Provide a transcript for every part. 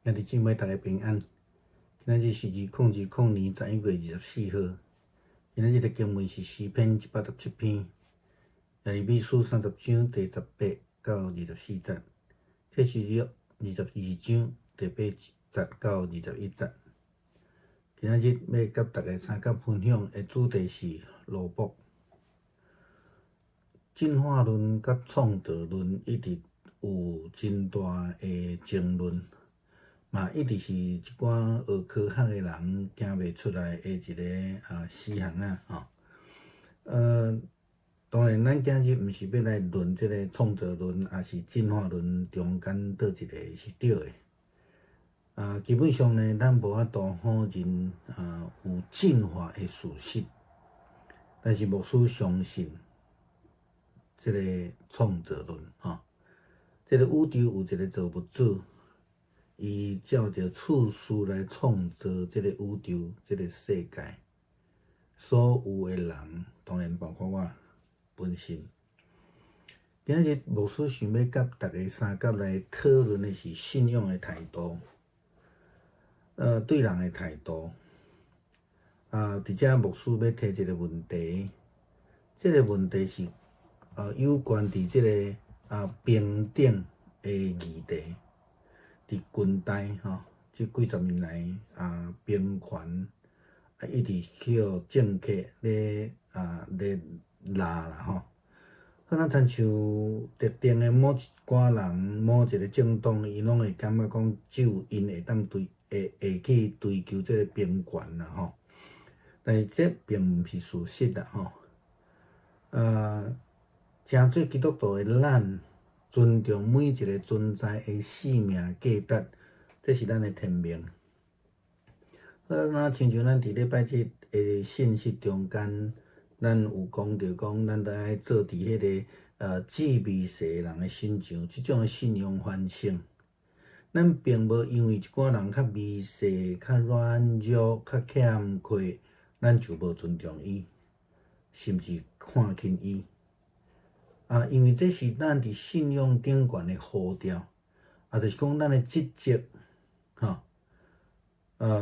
兄弟姊妹，大家平安。今仔日是2020年11月24号。今仔日的经文是诗篇117篇，耶利米书30章第18到24节。这是约22章第8节到21节。今仔日要甲大家三角分享的主题是罗卜。进化论甲创造论一直有真大的争论。嘛，一直是一寡学科学的人行袂出来的一个思想啊。当然，咱今日毋是要来论即个创造论，也是进化论中间倒一个是对的。基本上呢，咱无法度否认有进化的事实，但是牧师相信即个创造论即个宇宙有一个造物主。伊照着次序来创造即个宇宙、即个世界，所有的人，当然包括我本身。今日牧师想要甲大家三角来讨论的是信仰的态度，对人的态度。伫遮牧师要提一个问题，即个问题是有关伫即个平等的议题。伫近代即几十年来平权一直许政客咧拉啦好像亲像特定的某一寡人、某一个政党，伊拢会感觉讲，只有因会当会去追求即个平权啦但是这并毋是事实啦诚做基督徒的咱。尊重每一个存在的生命价值，这是咱的天命。那亲像咱伫礼拜节的信息中间，咱有讲到讲，咱得爱做伫迄个至微细人的身上，即种的信仰反省。咱并无因为一寡人较微细、较软弱、较欠缺，咱就无尊重伊，甚至看轻伊。因为这是咱伫信仰顶悬的呼召，就是讲咱的职责，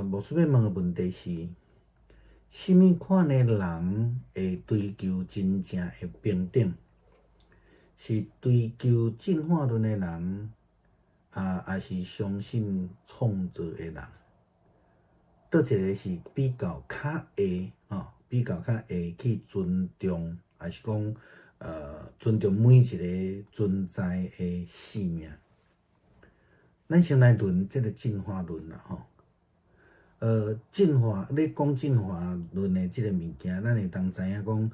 牧师要问的问题是：什么款的人会追求真正的平等？是追求进化论的人，还是相信创造的人？倒一个是比较较会去尊重，还是讲？尊重每一个存在的生命。咱先来论这个进化论啦进化咧讲进化论的这个物件，咱会当知影讲，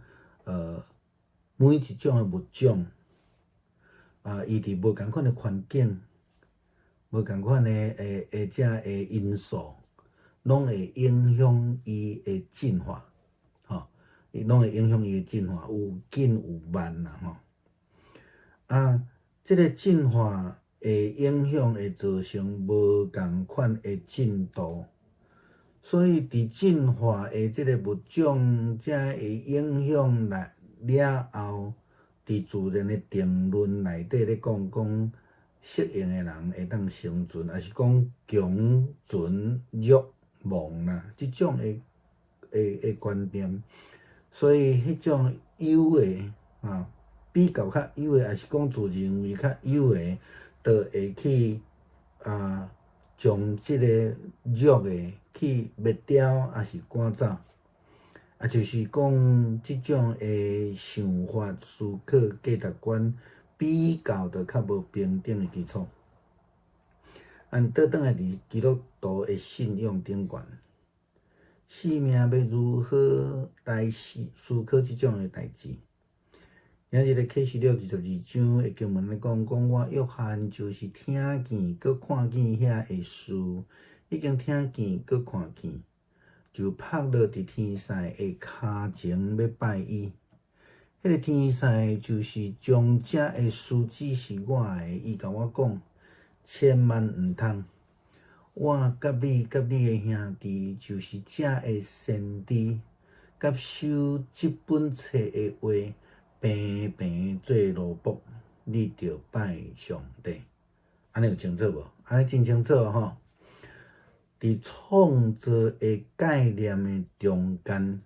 每一种的物种，伊伫无共款的环境、无共款的遮的因素，拢会影响伊的进化。伊拢会影响伊的进化，有紧有慢啦即个进化的影响会造成无共款的进度，所以伫进化的即个物种才会影响了后，伫自然的定论内底咧讲适应的人会当生存，还是讲强存弱亡啦，即种的观念。所以，迄种优的比较较优的，还是讲自认为较优的，就会去将即个弱的去灭掉，还是赶走。就是讲即种的想法、思考、价值观比较的较无平等的基础。倒转来伫基督徒的信仰顶悬。生命要如何来思考即种的代志？今日的启示录22章的经文咧讲我约翰就是听见佮看见遐的事，已经听见佮看见，就趴落伫天使的骹前要拜伊。迄个天使就是将这的事指示我的，伊甲我讲，千万毋通。我甲你的兄弟，就是这的先知，甲收即本册的话，平平做奴仆，你着拜上帝。安尼有清楚无？安尼真清楚伫创造的概念的中间，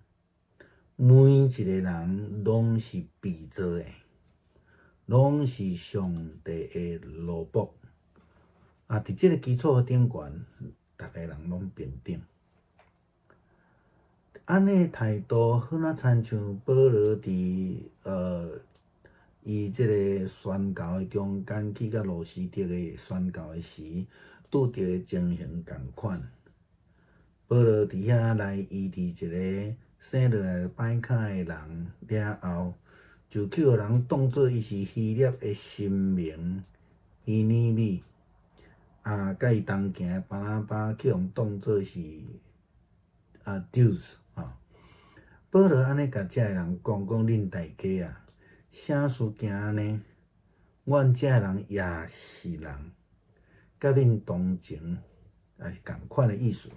每一个人拢是被造的，拢是上帝的奴仆。伫即个基础顶悬，逐个人拢平等。安尼态度，好若亲像保罗伫伊即个宣教的中间，去甲罗斯德的宣教的时，拄着的情形共款。保罗伫遐来医治一个生落来歹脚的人了后，就去互人当作伊是希腊的神明伊尼米，甲伊同行的巴拿巴去互当作是Deus。保罗安尼甲遮个人讲恁大家啊，啥事行安尼？阮遮个人也是人，甲恁同情，也是共款的意思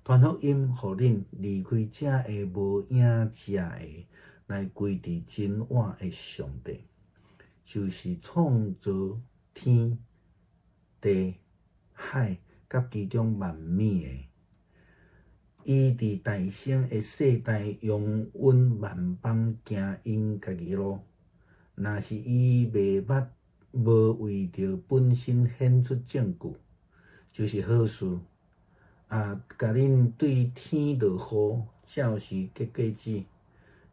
传福音，互恁离开遮个无影食的，来归伫真活的上帝，就是创造天地海甲其中万物的。伊伫大生的世代，永远万邦行因家己路。若是伊袂捌，无为着本身显出证据，就是好事。甲恁对天落雨，照时结果子，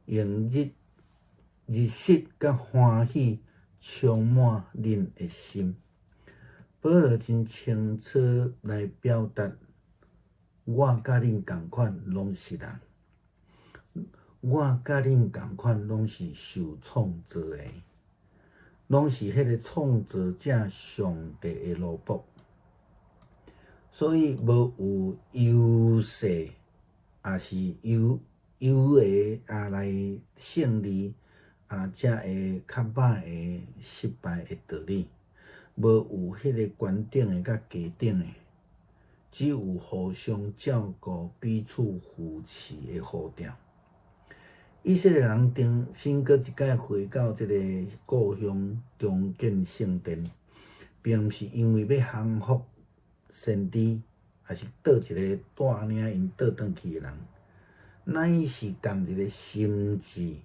用日食甲欢喜充满恁的心。保罗真清楚来表达。我甲恁共款，拢是人。我甲恁共款，拢是受创造的，拢是迄个创造者上帝的奴仆。所以无有优势，也是优的来胜利才会较歹的失败的道理。无有迄个悬顶的甲低顶的。只有互相照顾、彼此扶持的好调。以色列人重新搁一摆回到这个故乡，重建圣殿，并毋是因为要降服先知，还是倒一个带领因倒转去的人，乃是共一个心志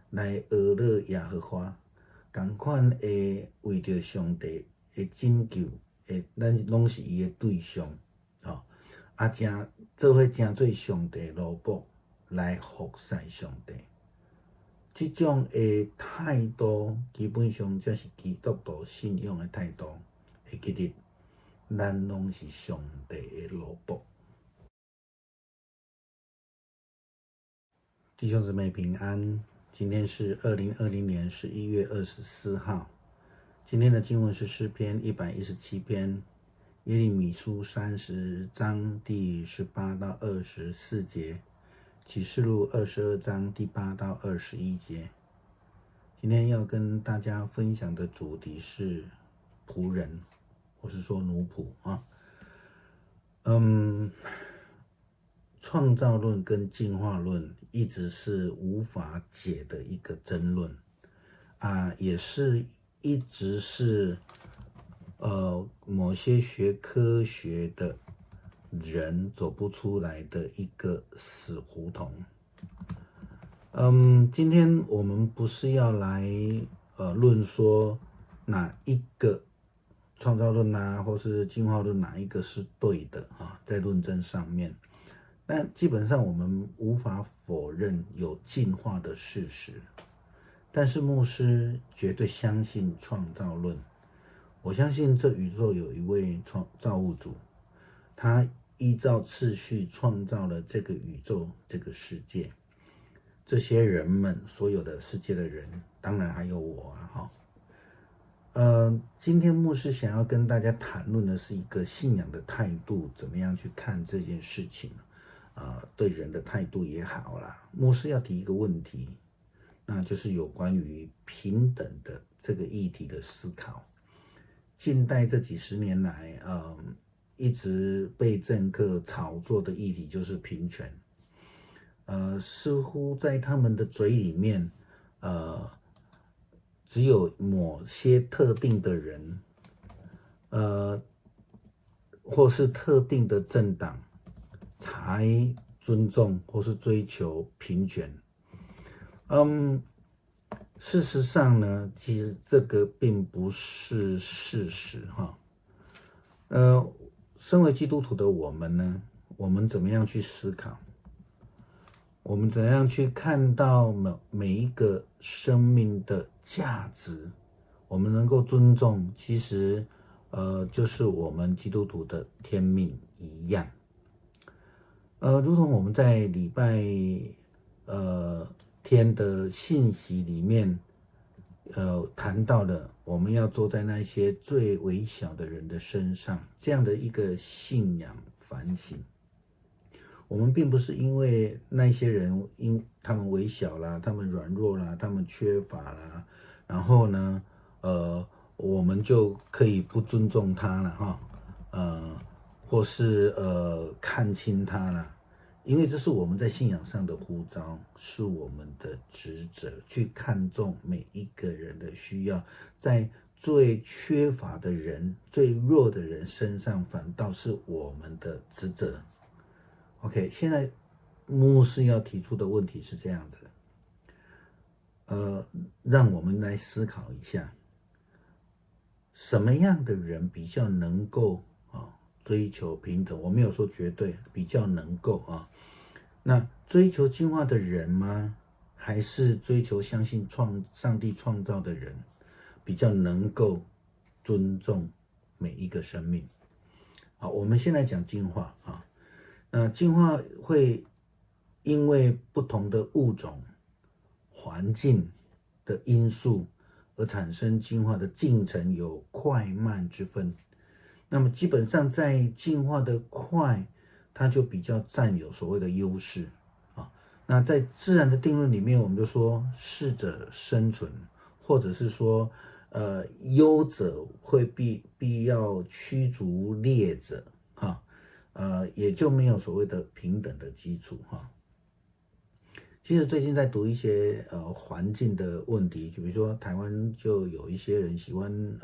来学乐耶和华，共款会为着上帝的拯救，咱拢是伊的对象。做伙正做上帝奴仆来服侍上帝，即种的态度，基本上才是基督徒信仰的态度。会记得，咱拢是上帝的奴仆。弟兄姊妹平安，今天是2020年11月24号。今天的经文是诗篇117篇。耶利米书30章第18到24节，启示录22章第8到21节。今天要跟大家分享的主题是仆人，或是说奴仆创造论跟进化论一直是无法解的一个争论也是一直是某些学科学的人走不出来的一个死胡同。今天我们不是要来论说哪一个创造论或是进化论哪一个是对的在论证上面，但基本上我们无法否认有进化的事实。但是牧师绝对相信创造论。我相信这宇宙有一位造物主，他依照次序创造了这个宇宙、这个世界，这些人们，所有的世界的人，当然还有我今天牧师想要跟大家谈论的是一个信仰的态度，怎么样去看这件事情对人的态度也好啦。牧师要提一个问题，那就是有关于平等的这个议题的思考。近代这几十年来，一直被政客炒作的议题就是平权。似乎在他们的嘴里面，只有某些特定的人，或是特定的政党才尊重或是追求平权。事实上呢，其实这个并不是事实哈。身为基督徒的我们呢，我们怎么样去思考？我们怎样去看到每一个生命的价值？我们能够尊重，其实就是我们基督徒的天命一样。如同我们在礼拜天的信息里面谈到了，我们要坐在那些最微小的人的身上，这样的一个信仰反省。我们并不是因为那些人因他们微小啦，他们软弱啦，他们缺乏啦，然后呢，我们就可以不尊重他了哈，或是看轻他啦，因为这是我们在信仰上的呼召，是我们的职责，去看重每一个人的需要，在最缺乏的人、最弱的人身上，反倒是我们的职责。OK， 现在牧师要提出的问题是这样子，让我们来思考一下，什么样的人比较能够追求平等？我没有说绝对，比较能够啊。那追求进化的人吗？还是追求相信上帝创造的人比较能够尊重每一个生命？好，我们先来讲进化啊。那进化会因为不同的物种、环境的因素而产生进化的进程有快慢之分。那么基本上在进化的快，它就比较占有所谓的优势啊。那在自然的定论里面，我们就说适者生存，或者是说优者会必要驱逐劣者哈。也就没有所谓的平等的基础哈。其实最近在读一些环境的问题，就比如说台湾就有一些人喜欢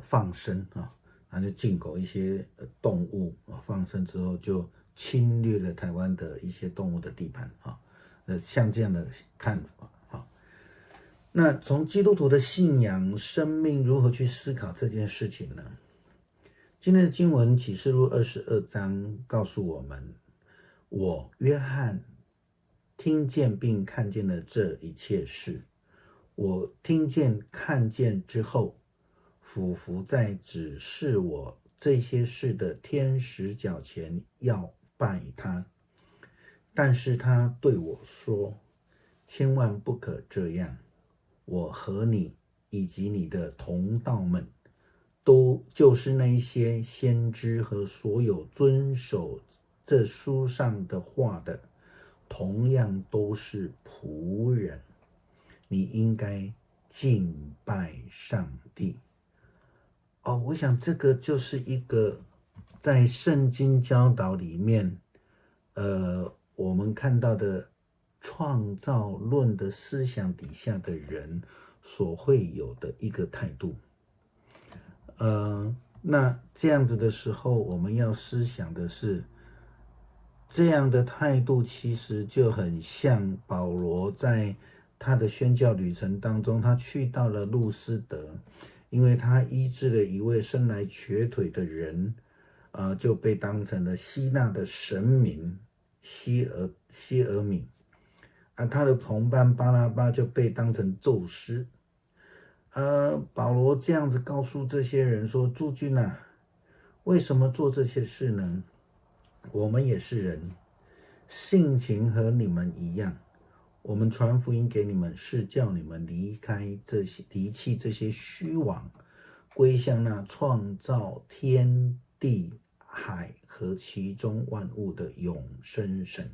放生啊，就进口一些动物放生之后就侵略了台湾的一些动物的地盘啊，像这样的看法啊。那从基督徒的信仰生命如何去思考这件事情呢？今天的经文启示录22章告诉我们，我约翰听见并看见了这一切事。我听见看见之后，俯伏在指示我这些事的天使脚前要拜他。但是他对我说，千万不可这样，我和你以及你的同道们都就是那些先知和所有遵守这书上的话的，同样都是仆人。你应该敬拜上帝。我想这个就是一个在圣经教导里面，我们看到的创造论的思想底下的人所会有的一个态度。那这样子的时候，我们要思想的是，这样的态度其实就很像保罗在他的宣教旅程当中，他去到了路斯德，因为他医治了一位生来瘸腿的人，就被当成了希腊的神明希俄米，他的同伴巴拉巴就被当成宙斯。保罗这样子告诉这些人说：“诸君啊，为什么做这些事呢？我们也是人，性情和你们一样。我们传福音给你们，是叫你们离弃这些虚妄，归向那创造天地海和其中万物的永生神。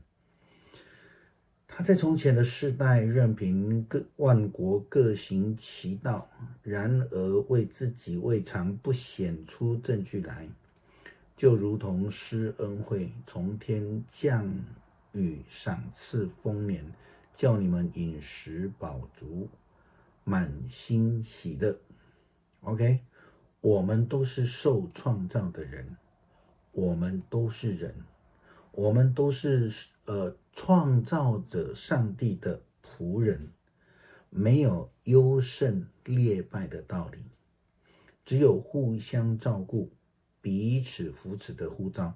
他在从前的世代，任凭万国各行其道，然而为自己未尝不显出证据来，就如同施恩惠，从天降雨赏赐丰年，叫你们饮食饱足，满心喜乐。OK， 我们都是受创造的人，我们都是人，我们都是创造者上帝的仆人，没有优胜劣败的道理，只有互相照顾、彼此扶持的呼召。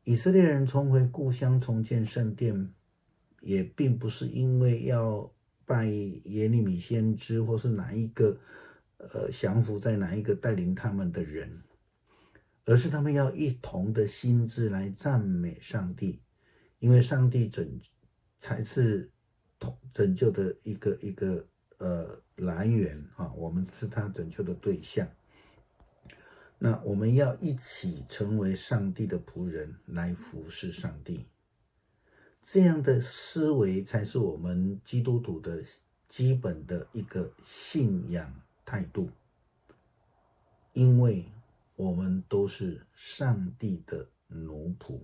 以色列人重回故乡重建圣殿，也并不是因为要拜耶利米先知，或是哪一个降服在哪一个带领他们的人，而是他们要一同的心志来赞美上帝，因为上帝才是拯救的一个来源啊，我们是他拯救的对象。那我们要一起成为上帝的仆人，来服侍上帝。这样的思维才是我们基督徒的基本的一个信仰态度，因为我们都是上帝的奴仆。